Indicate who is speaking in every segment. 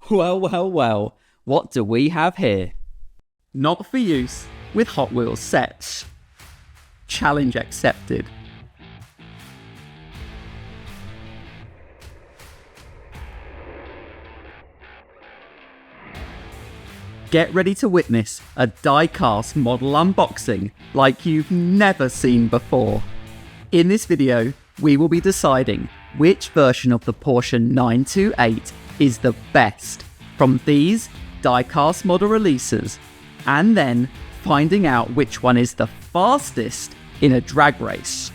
Speaker 1: Well, what do we have here? Not for use with Hot Wheels sets. Challenge accepted. Get ready to witness a die-cast model unboxing like you've never seen before. In this video, we will be deciding which version of the Porsche 928 is the best from these die-cast model releases, and then finding out which one is the fastest in a drag race,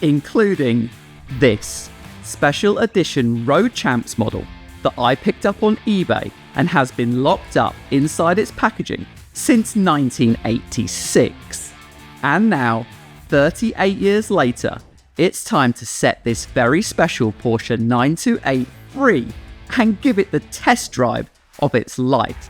Speaker 1: including this special edition Road Champs model that I picked up on eBay and has been locked up inside its packaging since 1986. And now, 38 years later, it's time to set this very special Porsche 928 free and give it the test drive of its life.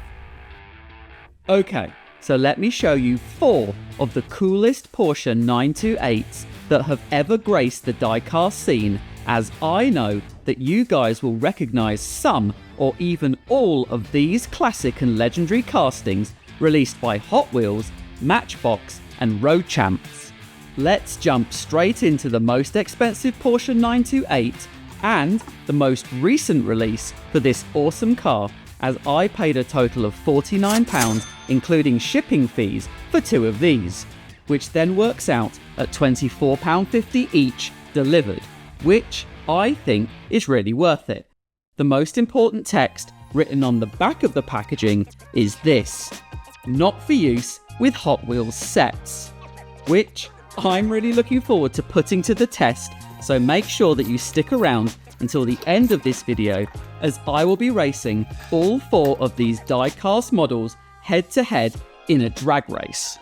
Speaker 1: Okay, so let me show you 4 of the coolest Porsche 928s that have ever graced the die-cast scene, as I know that you guys will recognize some or even all of these classic and legendary castings released by Hot Wheels, Matchbox and Road Champs. Let's jump straight into the most expensive Porsche 928 and the most recent release for this awesome car, as I paid a total of £49 including shipping fees for 2 of these, which then works out at £24.50 each delivered, which I think is really worth it. The most important text written on the back of the packaging is this: not for use with Hot Wheels sets, which I'm really looking forward to putting to the test, so make sure that you stick around until the end of this video, as I will be racing all 4 of these die-cast models head to head in a drag race.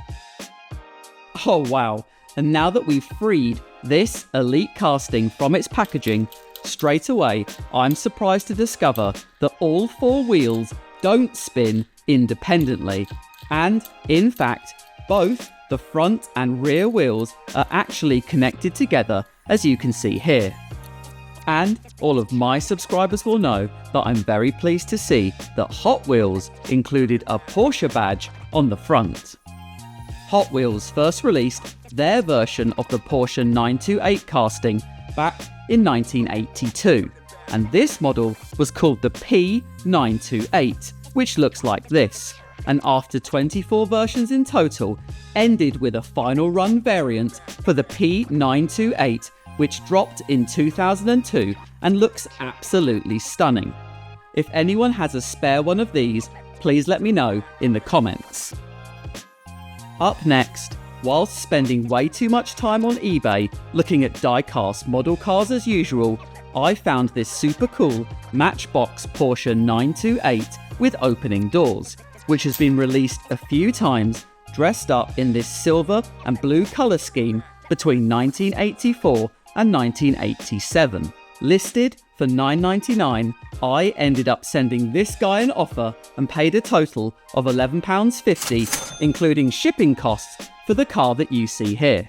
Speaker 1: Oh wow, and now that we've freed this elite casting from its packaging, straight away I'm surprised to discover that all 4 wheels don't spin independently, and in fact both the front and rear wheels are actually connected together, as you can see here. And all of my subscribers will know that I'm very pleased to see that Hot Wheels included a Porsche badge on the front. Hot Wheels first released their version of the Porsche 928 casting back in 1982, and this model was called the P928, which looks like this, and after 24 versions in total, ended with a final run variant for the P928, which dropped in 2002 and looks absolutely stunning. If anyone has a spare one of these, please let me know in the comments. Up next, whilst spending way too much time on eBay looking at die-cast model cars as usual, I found this super cool Matchbox Porsche 928 with opening doors, which has been released a few times, dressed up in this silver and blue colour scheme between 1984 and 1987. Listed for $9.99, I ended up sending this guy an offer and paid a total of £11.50, including shipping costs for the car that you see here.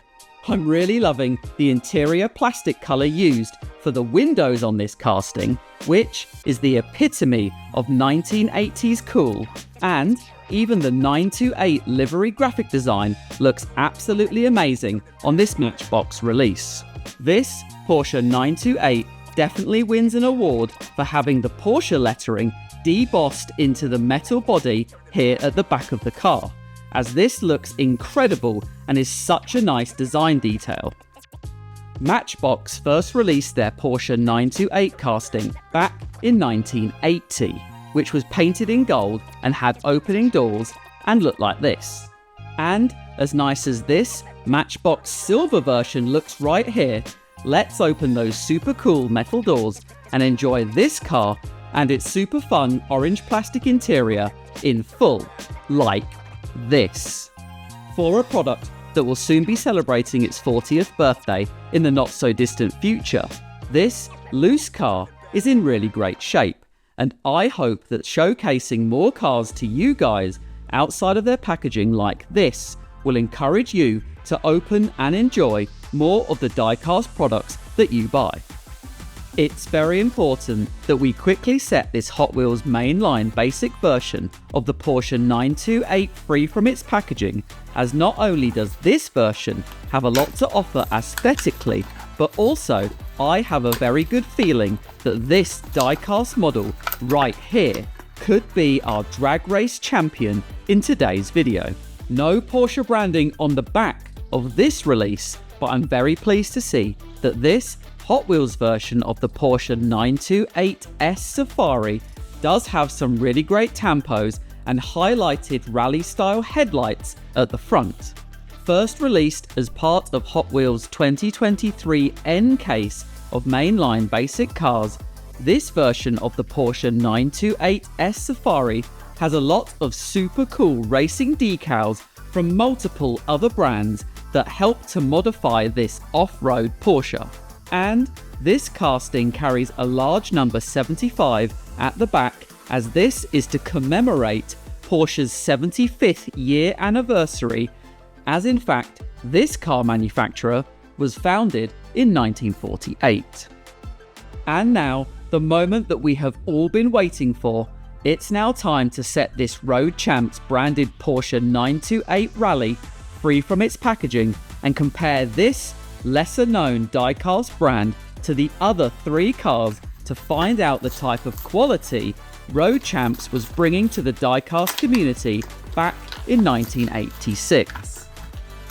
Speaker 1: I'm really loving the interior plastic colour used for the windows on this casting, which is the epitome of 1980s cool, and even the 928 livery graphic design looks absolutely amazing on this Matchbox release. This Porsche 928 definitely wins an award for having the Porsche lettering debossed into the metal body here at the back of the car, as this looks incredible and is such a nice design detail. Matchbox first released their Porsche 928 casting back in 1980, which was painted in gold and had opening doors and looked like this. And as nice as this Matchbox silver version looks right here, let's open those super cool metal doors and enjoy this car and its super fun orange plastic interior in full, like this. For a product that will soon be celebrating its 40th birthday in the not so distant future, this loose car is in really great shape, and I hope that showcasing more cars to you guys outside of their packaging like this will encourage you to open and enjoy more of the die-cast products that you buy. It's very important that we quickly set this Hot Wheels mainline basic version of the Porsche 928 free from its packaging, as not only does this version have a lot to offer aesthetically, but also I have a very good feeling that this diecast model right here could be our drag race champion in today's video. No Porsche branding on the back of this release, but I'm very pleased to see that this Hot Wheels version of the Porsche 928S Safari does have some really great tampos and highlighted rally-style headlights at the front. First released as part of Hot Wheels' 2023 N case of mainline basic cars, this version of the Porsche 928S Safari has a lot of super cool racing decals from multiple other brands that help to modify this off-road Porsche. And this casting carries a large number 75 at the back, as this is to commemorate Porsche's 75th year anniversary, as in fact this car manufacturer was founded in 1948. And now, the moment that we have all been waiting for, it's now time to set this Road Champs branded Porsche 928 Rally free from its packaging and compare this lesser known diecast brand to the other three cars to find out the type of quality Road Champs was bringing to the diecast community back in 1986.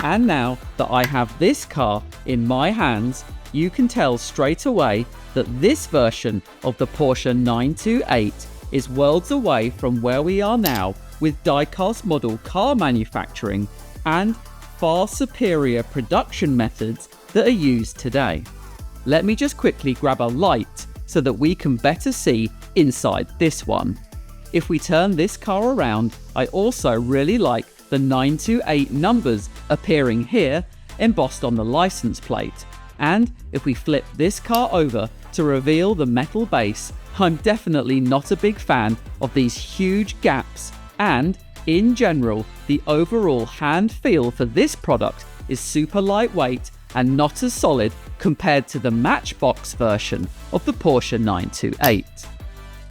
Speaker 1: And now that I have this car in my hands, you can tell straight away that this version of the Porsche 928 is worlds away from where we are now with diecast model car manufacturing and far superior production methods that are used today. Let me just quickly grab a light so that we can better see inside this one. If we turn this car around, I also really like the 928 numbers appearing here embossed on the license plate. And if we flip this car over to reveal the metal base, I'm definitely not a big fan of these huge gaps, and in general, the overall hand feel for this product is super lightweight and not as solid compared to the Matchbox version of the Porsche 928.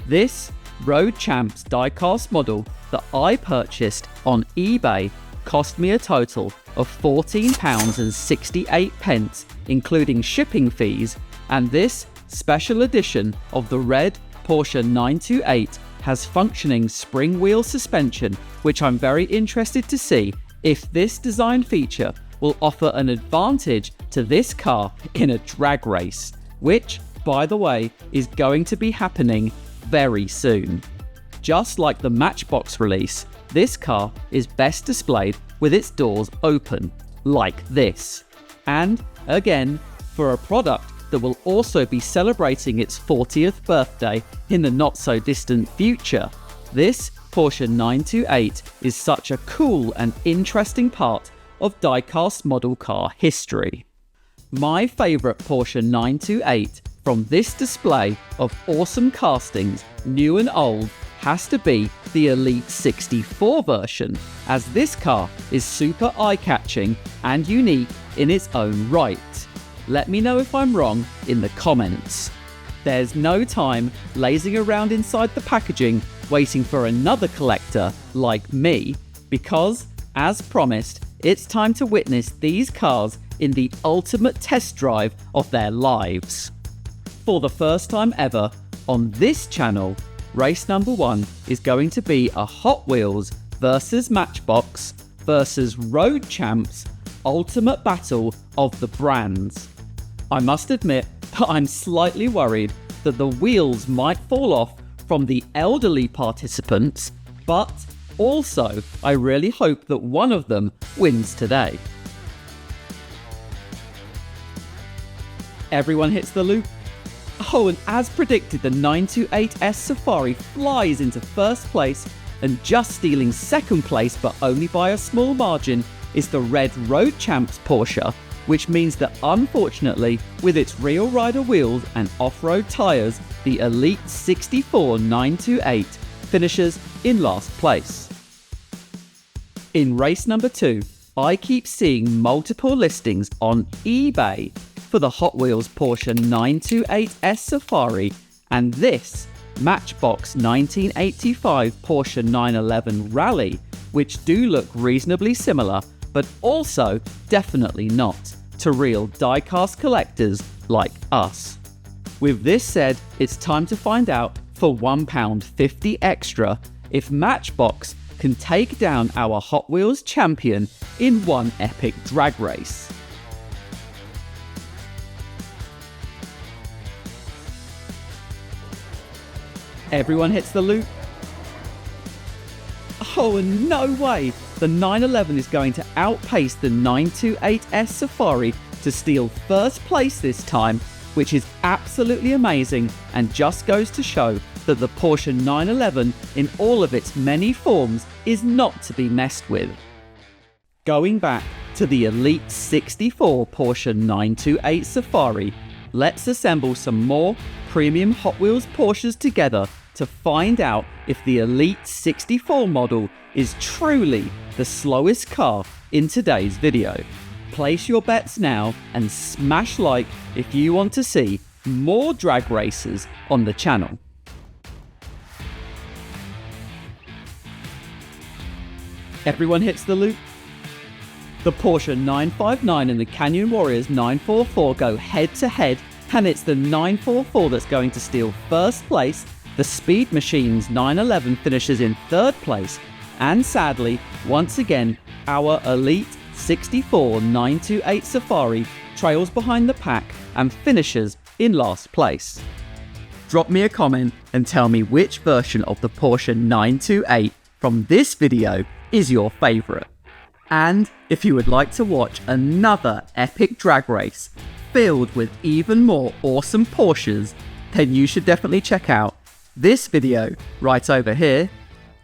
Speaker 1: This Road Champs diecast model that I purchased on eBay cost me a total of £14.68, including shipping fees, and this special edition of the red Porsche 928 has functioning spring wheel suspension, which I'm very interested to see if this design feature will offer an advantage to this car in a drag race, which, by the way, is going to be happening very soon. Just like the Matchbox release, this car is best displayed with its doors open, like this. And again, for a product that will also be celebrating its 40th birthday in the not so distant future, this Porsche 928 is such a cool and interesting part of diecast model car history. My favourite Porsche 928 from this display of awesome castings, new and old, has to be the Elite 64 version, as this car is super eye-catching and unique in its own right. Let me know if I'm wrong in the comments. There's no time lazing around inside the packaging waiting for another collector like me, because, as promised, it's time to witness these cars in the ultimate test drive of their lives. For the first time ever on this channel, race number 1 is going to be a Hot Wheels versus Matchbox versus Road Champs ultimate battle of the brands. I must admit that I'm slightly worried that the wheels might fall off from the elderly participants, but also I really hope that one of them wins today. Everyone hits the loop. Oh, and as predicted, the 928S Safari flies into first place, and just stealing second place, but only by a small margin, is the red Road Champs Porsche, which means that unfortunately, with its real rider wheels and off-road tyres, the Elite 64 928 finishes in last place. In race number 2, I keep seeing multiple listings on eBay for the Hot Wheels Porsche 928S Safari and this Matchbox 1985 Porsche 911 Rally, which do look reasonably similar, but also definitely not, to real diecast collectors like us. With this said, it's time to find out for £1.50 extra if Matchbox can take down our Hot Wheels champion in one epic drag race. Everyone hits the loop. Oh, no way! The 911 is going to outpace the 928S Safari to steal first place this time, which is absolutely amazing and just goes to show that the Porsche 911 in all of its many forms is not to be messed with. Going back to the Elite 64 Porsche 928 Safari, let's assemble some more premium Hot Wheels Porsches together to find out if the Elite 64 model is truly the slowest car in today's video. Place your bets now and smash like if you want to see more drag races on the channel. Everyone hits the loop. The Porsche 959 and the Canyon Warriors 944 go head to head, and it's the 944 that's going to steal first place. The Speed Machines 911 finishes in third place, and sadly, once again, our Elite 64 928 Safari trails behind the pack and finishes in last place. Drop me a comment and tell me which version of the Porsche 928 from this video is your favourite. And if you would like to watch another epic drag race filled with even more awesome Porsches, then you should definitely check out this video right over here.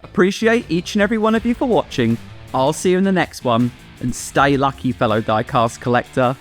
Speaker 1: Appreciate each and every one of you for watching. I'll see you in the next one, and stay lucky, fellow diecast collector.